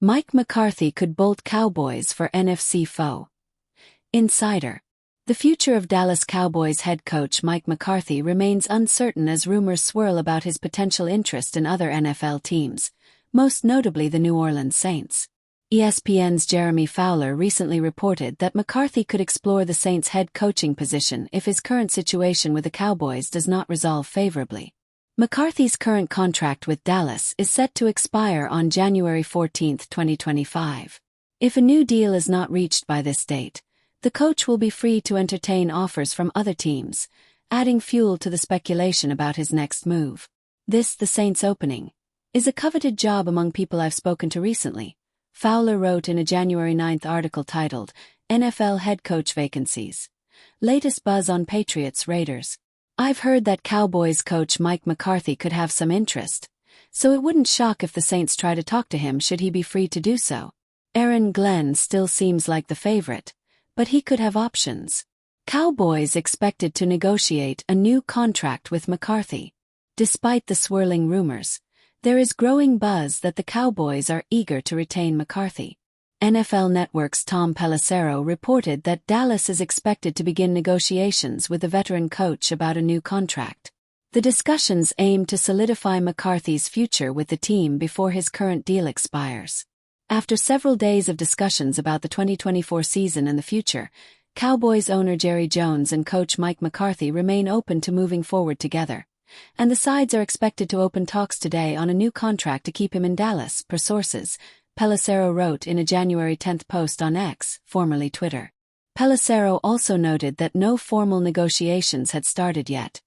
Mike McCarthy could bolt Cowboys for NFC foe. Insider. The future of Dallas Cowboys head coach Mike McCarthy remains uncertain as rumors swirl about his potential interest in other NFL teams, most notably the New Orleans Saints. ESPN's Jeremy Fowler recently reported that McCarthy could explore the Saints' head coaching position if his current situation with the Cowboys does not resolve favorably. McCarthy's current contract with Dallas is set to expire on January 14, 2025. If a new deal is not reached by this date, the coach will be free to entertain offers from other teams, adding fuel to the speculation about his next move. This, the Saints' opening, is a coveted job among people I've spoken to recently, Fowler wrote in a January 9 article titled, NFL Head Coach Vacancies. Latest buzz on Patriots Raiders. I've heard that Cowboys coach Mike McCarthy could have some interest, so it wouldn't shock if the Saints try to talk to him should he be free to do so. Aaron Glenn still seems like the favorite, but he could have options. Cowboys expected to negotiate a new contract with McCarthy. Despite the swirling rumors, there is growing buzz that the Cowboys are eager to retain McCarthy. NFL Network's Tom Pelissero reported that Dallas is expected to begin negotiations with the veteran coach about a new contract. The discussions aim to solidify McCarthy's future with the team before his current deal expires. After several days of discussions about the 2024 season and the future, Cowboys owner Jerry Jones and coach Mike McCarthy remain open to moving forward together, and the sides are expected to open talks today on a new contract to keep him in Dallas, per sources, Pelissero wrote in a January 10 post on X, formerly Twitter. Pelissero also noted that no formal negotiations had started yet,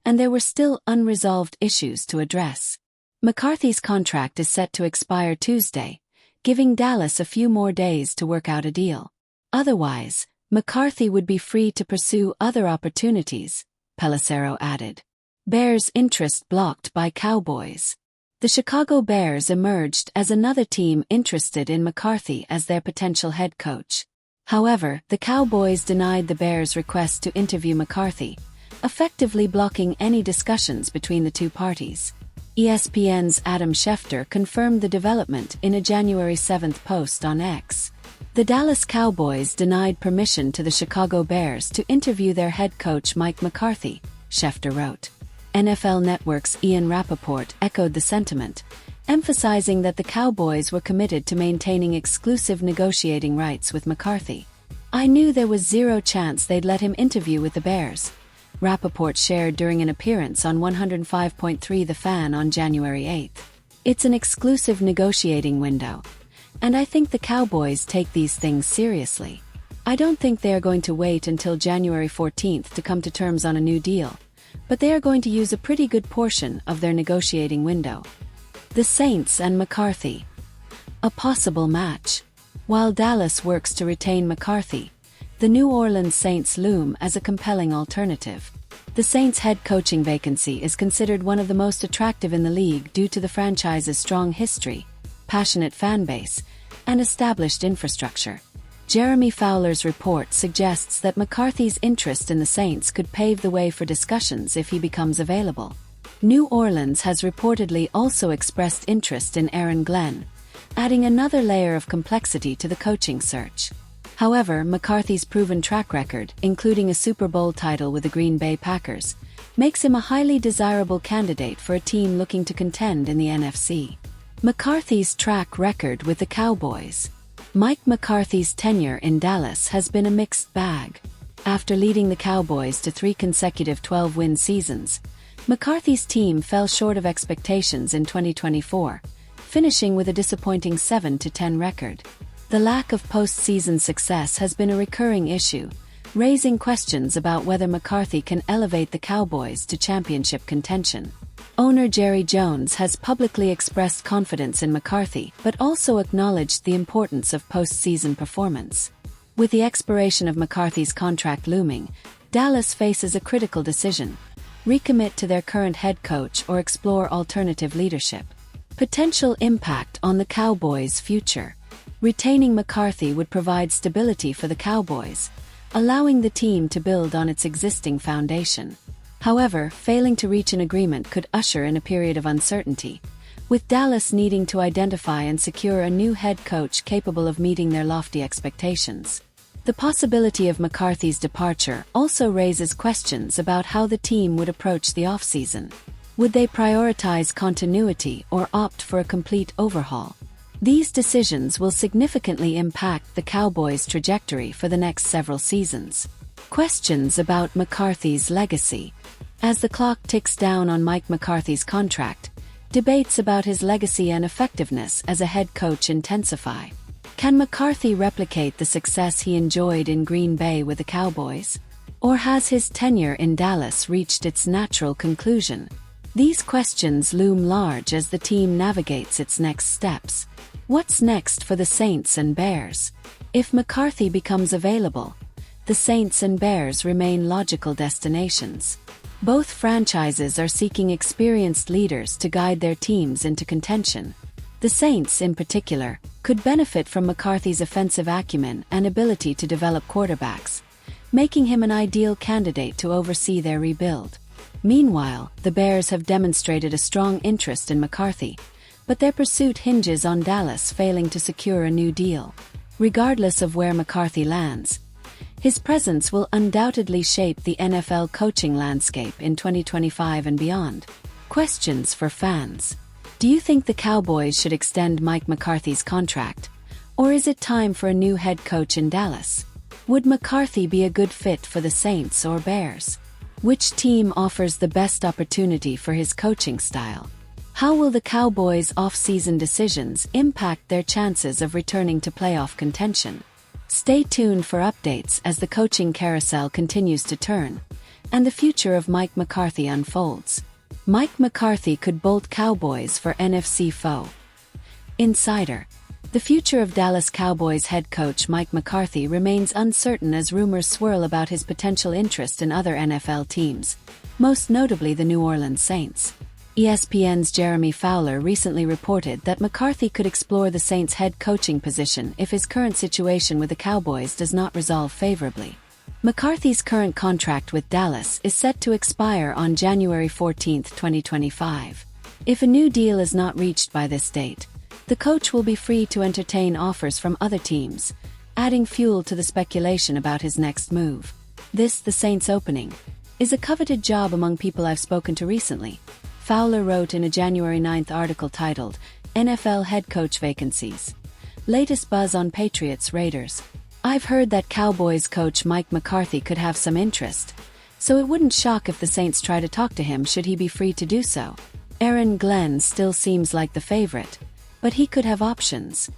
and there were still unresolved issues to address. McCarthy's contract is set to expire Tuesday, giving Dallas a few more days to work out a deal. Otherwise, McCarthy would be free to pursue other opportunities, Pelissero added. Bears' interest blocked by Cowboys. The Chicago Bears emerged as another team interested in McCarthy as their potential head coach. However, the Cowboys denied the Bears' request to interview McCarthy, effectively blocking any discussions between the two parties. ESPN's Adam Schefter confirmed the development in a January 7 post on X. The Dallas Cowboys denied permission to the Chicago Bears to interview their head coach Mike McCarthy, Schefter wrote. NFL Network's Ian Rappaport echoed the sentiment, emphasizing that the Cowboys were committed to maintaining exclusive negotiating rights with McCarthy. I knew there was zero chance they'd let him interview with the Bears, Rappaport shared during an appearance on 105.3 The Fan on January 8. It's an exclusive negotiating window, and I think the Cowboys take these things seriously. I don't think they are going to wait until January 14 to come to terms on a new deal, but they are going to use a pretty good portion of their negotiating window. The Saints and McCarthy. A possible match. While Dallas works to retain McCarthy, the New Orleans Saints loom as a compelling alternative. The Saints' head coaching vacancy is considered one of the most attractive in the league due to the franchise's strong history, passionate fan base, and established infrastructure. Jeremy Fowler's report suggests that McCarthy's interest in the Saints could pave the way for discussions if he becomes available. New Orleans has reportedly also expressed interest in Aaron Glenn, adding another layer of complexity to the coaching search. However, McCarthy's proven track record, including a Super Bowl title with the Green Bay Packers, makes him a highly desirable candidate for a team looking to contend in the NFC. McCarthy's track record with the Cowboys. Mike McCarthy's tenure in Dallas has been a mixed bag. After leading the Cowboys to 3 consecutive 12-win seasons, McCarthy's team fell short of expectations in 2024, finishing with a disappointing 7-10 record. The lack of postseason success has been a recurring issue, raising questions about whether McCarthy can elevate the Cowboys to championship contention. Owner Jerry Jones has publicly expressed confidence in McCarthy but also acknowledged the importance of postseason performance. With the expiration of McCarthy's contract looming, Dallas faces a critical decision: recommit to their current head coach or explore alternative leadership. Potential impact on the Cowboys' future. Retaining McCarthy would provide stability for the Cowboys, allowing the team to build on its existing foundation. However, failing to reach an agreement could usher in a period of uncertainty, with Dallas needing to identify and secure a new head coach capable of meeting their lofty expectations. The possibility of McCarthy's departure also raises questions about how the team would approach the offseason. Would they prioritize continuity or opt for a complete overhaul? These decisions will significantly impact the Cowboys' trajectory for the next several seasons. Questions about McCarthy's legacy. As the clock ticks down on Mike McCarthy's contract, debates about his legacy and effectiveness as a head coach intensify. Can McCarthy replicate the success he enjoyed in Green Bay with the Cowboys? Or has his tenure in Dallas reached its natural conclusion? These questions loom large as the team navigates its next steps. What's next for the Saints and Bears? If McCarthy becomes available, the Saints and Bears remain logical destinations. Both franchises are seeking experienced leaders to guide their teams into contention. The Saints, in particular, could benefit from McCarthy's offensive acumen and ability to develop quarterbacks, making him an ideal candidate to oversee their rebuild. Meanwhile, the Bears have demonstrated a strong interest in McCarthy, but their pursuit hinges on Dallas failing to secure a new deal. Regardless of where McCarthy lands, his presence will undoubtedly shape the NFL coaching landscape in 2025 and beyond. Questions for fans. Do you think the Cowboys should extend Mike McCarthy's contract? Or is it time for a new head coach in Dallas? Would McCarthy be a good fit for the Saints or Bears? Which team offers the best opportunity for his coaching style? How will the Cowboys' off-season decisions impact their chances of returning to playoff contention? Stay tuned for updates as the coaching carousel continues to turn, and the future of Mike McCarthy unfolds. Mike McCarthy could bolt Cowboys for NFC foe. Insider. The future of Dallas Cowboys head coach Mike McCarthy remains uncertain as rumors swirl about his potential interest in other NFL teams, most notably the New Orleans Saints. ESPN's Jeremy Fowler recently reported that McCarthy could explore the Saints' head coaching position if his current situation with the Cowboys does not resolve favorably. McCarthy's current contract with Dallas is set to expire on January 14, 2025. If a new deal is not reached by this date, the coach will be free to entertain offers from other teams, adding fuel to the speculation about his next move. This, the Saints' opening, is a coveted job among people I've spoken to recently, Fowler wrote in a January 9 article titled, NFL Head Coach Vacancies. Latest buzz on Patriots Raiders. I've heard that Cowboys coach Mike McCarthy could have some interest, so it wouldn't shock if the Saints try to talk to him should he be free to do so. Aaron Glenn still seems like the favorite, but he could have options.